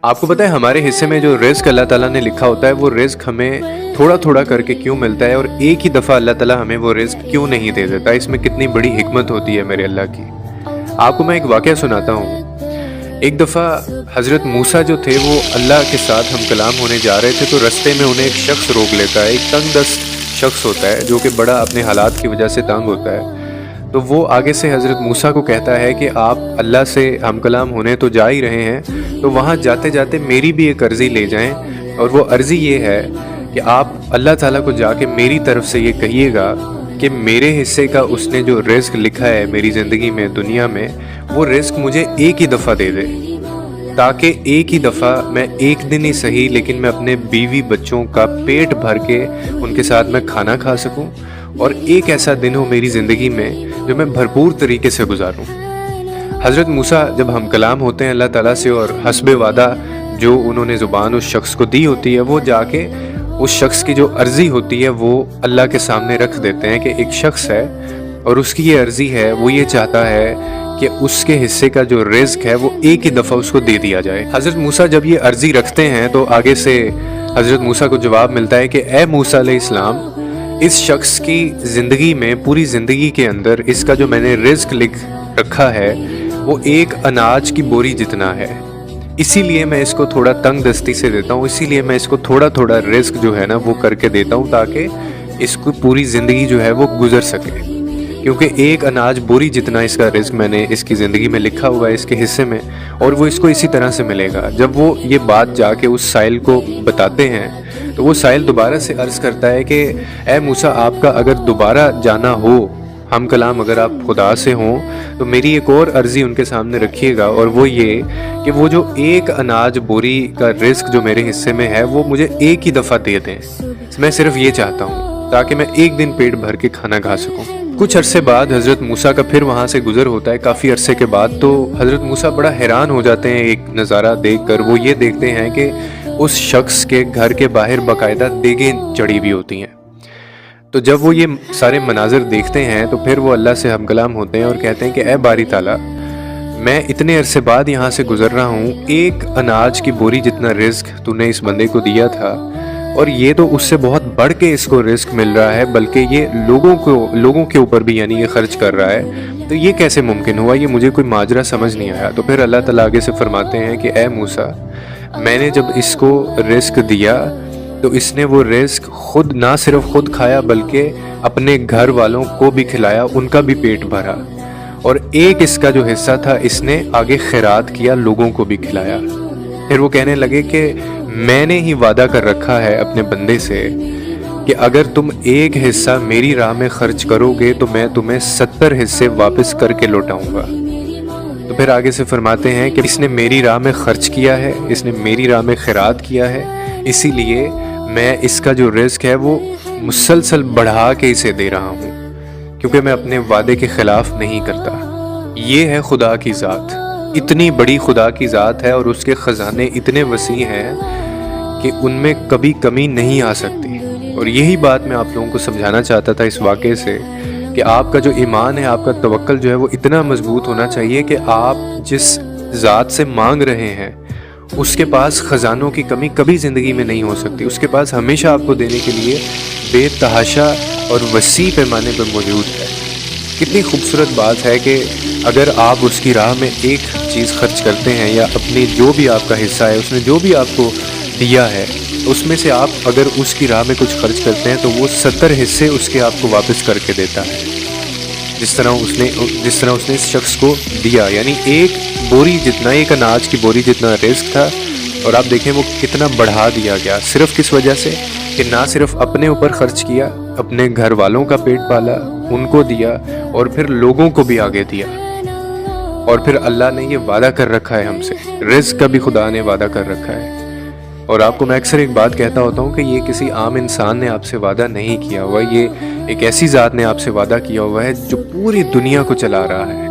आपको पता है हमारे हिस्से में जो रिज़्क अल्लाह ताला ने लिखा होता है वो रिज़्क हमें थोड़ा थोड़ा करके क्यों मिलता है और एक ही दफ़ा अल्लाह ताला हमें वो रिज़्क क्यों नहीं दे देता, इसमें कितनी बड़ी हिकमत होती है मेरे अल्लाह की। आपको मैं एक वाक़या सुनाता हूँ। एक दफ़ा हज़रत मूसा जो थे वो अल्लाह के साथ हम कलाम होने जा रहे थे, तो रास्ते में उन्हें एक शख्स रोक लेता है। एक तंग दस्त शख्स होता है जो कि बड़ा अपने हालात की वजह से तंग होता है। तो वो आगे से हज़रत मूसा को कहता है कि आप अल्लाह से हम कलाम होने तो जा ही रहे हैं, तो वहाँ जाते जाते मेरी भी एक अर्ज़ी ले जाएं, और वो अर्ज़ी ये है कि आप अल्लाह ताला को जाके मेरी तरफ से ये कहिएगा कि मेरे हिस्से का उसने जो रिज़्क लिखा है मेरी ज़िंदगी में, दुनिया में, वो रिज़्क मुझे एक ही दफ़ा दे दे, ताकि एक ही दफ़ा मैं एक दिन ही सही लेकिन मैं अपने बीवी बच्चों का पेट भर के उनके साथ मैं खाना खा सकूं, और एक ऐसा दिन हो मेरी ज़िंदगी में जो मैं भरपूर तरीके से गुजारूं। हज़रत मूसा जब हम कलाम होते हैं अल्लाह ताला से, और हस्बे वादा जो उन्होंने ज़ुबान उस शख्स को दी होती है, वो जाके उस शख्स की जो अर्ज़ी होती है वो अल्लाह के सामने रख देते हैं कि एक शख्स है और उसकी ये अर्ज़ी है, वो ये चाहता है कि उसके हिस्से का जो रिज़्क है वो एक ही दफ़ा उसको दे दिया जाए। हज़रत मूसा जब ये अर्ज़ी रखते हैं तो आगे से हज़रत मूसा को जवाब मिलता है कि ए मूसा अलैहिस्सलाम, इस शख्स की ज़िंदगी में, पूरी ज़िंदगी के अंदर इसका जो मैंने रिज़्क लिख रखा है वो एक अनाज की बोरी जितना है, इसीलिए मैं इसको थोड़ा तंग दस्ती से देता हूँ, इसीलिए मैं इसको थोड़ा थोड़ा रिज़्क जो है ना वो करके देता हूँ, ताकि इसको पूरी ज़िंदगी जो है वो गुजर सके। क्योंकि एक अनाज बोरी जितना इसका रिज़्क मैंने इसकी ज़िंदगी में लिखा हुआ है इसके हिस्से में, और वो इसको इसी तरह से मिलेगा। जब वो ये बात जाके उस साइल को बताते हैं तो वो साइल दोबारा से अर्ज़ करता है कि ए मूसा, आपका अगर दोबारा जाना हो, हम कलाम अगर आप खुदा से हों, तो मेरी एक और अर्ज़ी उनके सामने रखिएगा, और वो ये कि वो जो एक अनाज बोरी का रिज़्क जो मेरे हिस्से में है वो मुझे एक ही दफ़ा दे दें। मैं सिर्फ ये चाहता हूँ ताकि मैं एक दिन पेट भर के खाना खा सकूँ। कुछ अरसे बाद हज़रत मूसा का फिर वहाँ से गुज़र होता है, काफ़ी अरसे के बाद। तो हज़रत मूसा बड़ा हैरान हो जाते हैं एक नज़ारा देख कर। वो ये देखते हैं कि उस शख्स के घर के बाहर बाकायदा देगें चढ़ी हुई होती हैं। तो जब वो ये सारे मनाज़र देखते हैं तो फिर वो अल्लाह से हम कलाम होते हैं और कहते हैं कि ए बारी ताला, मैं इतने अरसे बाद यहाँ से गुज़र रहा हूँ, एक अनाज की बोरी जितना रिज़्क तूने इस बंदे को दिया था, और ये तो उससे बहुत बढ़ के इसको रिस्क मिल रहा है, बल्कि ये लोगों के ऊपर भी यानी ये खर्च कर रहा है। तो ये कैसे मुमकिन हुआ, ये मुझे कोई माजरा समझ नहीं आया। तो फिर अल्लाह ताला आगे से फरमाते हैं कि ए मूसा, मैंने जब इसको रिस्क दिया तो इसने वो रिस्क खुद ना सिर्फ खुद खाया बल्कि अपने घर वालों को भी खिलाया, उनका भी पेट भरा, और एक इसका जो हिस्सा था इसने आगे खैरात किया, लोगों को भी खिलाया। फिर वो कहने लगे कि मैंने ही वादा कर रखा है अपने बंदे से कि अगर तुम एक हिस्सा मेरी राह में खर्च करोगे तो मैं तुम्हें 70 हिस्से वापस करके लौटाऊंगा। तो फिर आगे से फरमाते हैं कि इसने मेरी राह में खर्च किया है, इसने मेरी राह में खैरात किया है, इसीलिए मैं इसका जो रिस्क है वो मुसलसल बढ़ा के इसे दे रहा हूँ, क्योंकि मैं अपने वादे के ख़िलाफ़ नहीं करता। ये है खुदा की ज़ात, इतनी बड़ी खुदा की ज़ात है, और उसके ख़जाने इतने वसी हैं कि उनमें कभी कमी नहीं आ सकती। और यही बात मैं आप लोगों को समझाना चाहता था इस वाक़े से, कि आपका जो ईमान है, आपका तवक्कल जो है वो इतना मजबूत होना चाहिए कि आप जिस ज़ात से मांग रहे हैं उसके पास ख़जानों की कमी कभी ज़िंदगी में नहीं हो सकती। उसके पास हमेशा आपको देने के लिए बेतहाशा और वसी पैमाने पर मौजूद है। कितनी खूबसूरत बात है कि अगर आप उसकी राह में एक चीज़ खर्च करते हैं, या अपनी जो भी आपका हिस्सा है, उसने जो भी आपको दिया है, उसमें से आप अगर उसकी राह में कुछ खर्च करते हैं तो वो 70 हिस्से उसके आपको वापस करके देता है, जिस तरह उसने इस शख्स को दिया। यानी एक बोरी जितना, एक अनाज की बोरी जितना रिस्क था, और आप देखें वो कितना बढ़ा दिया गया, सिर्फ किस वजह से कि ना सिर्फ अपने ऊपर खर्च किया, अपने घर वालों का पेट पाला, उनको दिया, और फिर लोगों को भी आगे दिया। और फिर अल्लाह ने ये वादा कर रखा है हमसे, रिज़्क का भी खुदा ने वादा कर रखा है। और आपको मैं अक्सर एक बात कहता होता हूँ कि ये किसी आम इंसान ने आपसे वादा नहीं किया हुआ, ये एक ऐसी ज़ात ने आपसे वादा किया हुआ है जो पूरी दुनिया को चला रहा है।